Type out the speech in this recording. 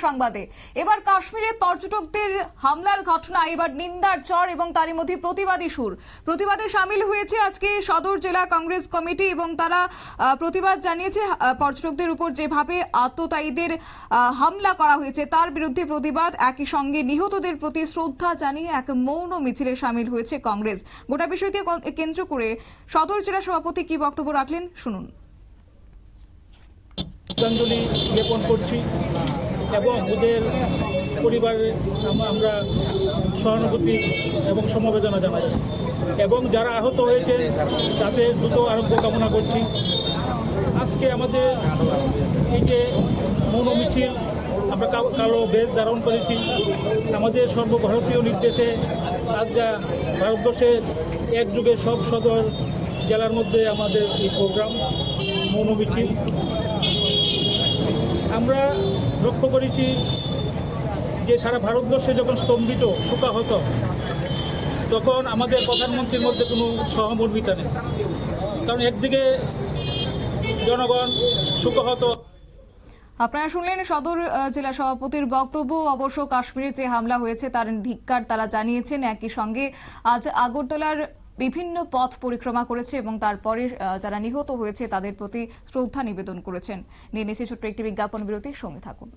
সংবাদে। এবার কাশ্মীরে পর্যটকদের হামলার ঘটনা এবার নিন্দার চর এবং তারই মধ্যে প্রতিবাদী সুর। প্রতিবাদে সামিল হয়েছে আজকে সদর জেলা কংগ্রেস কমিটি এবং তারা প্রতিবাদ জানিয়েছে পর্যটকদের উপর যেভাবে আততায়ীদের হামলা করা হয়েছে তার বিরুদ্ধে প্রতিবাদ। একই সঙ্গে নিহতদের প্রতি শ্রদ্ধা জানিয়ে এক মৌন মিছিলে সামিল হয়েছে কংগ্রেস। গোটা বিষয়কে কেন্দ্র করে সদর জেলা সভাপতি কি বক্তব্য রাখলেন শুনুন। শ্রদ্ধাঞ্জলি জ্ঞাপন করছি এবং ওদের পরিবারে আমরা সহানুভূতি এবং সমবেদনা জানাচ্ছি এবং যারা আহত হয়েছে তাদের দ্রুত আরোগ্য কামনা করছি। আজকে আমাদের এই যে মৌন মিছিল আমরা কালো বেশ ধারণ করেছি আমাদের সর্বভারতীয় নির্দেশে। আজকে ভারতবর্ষের একযুগে সব সদর জেলার মধ্যে আমাদের এই প্রোগ্রাম মৌন মিছিল। আমরা লক্ষ্য করেছি যে সারা ভারতবর্ষে যখন স্তম্ভিত শোকাহত তখন আমাদের প্রধানমন্ত্রীর মধ্যে কোনো সহমর্মিতা নেই, কারণ একদিকে জনগণ শোকাহত। আপনারা শুনলেন সদর জেলা সভাপতির বক্তব্য। অবশ্য কাশ্মীরে যে হামলা হয়েছে তার ধিক্কার তারা জানিয়েছেন। একই সঙ্গে আজ আগরতলার বিভিন্ন পথ পরিক্রমা করেছে এবং তারপরে যারা নিহত হয়েছে তাদের প্রতি শ্রদ্ধা নিবেদন করেছেন। নিয়ে নিচ্ছে ছোট্ট একটি বিজ্ঞাপন বিরতির সঙ্গে থাকুন।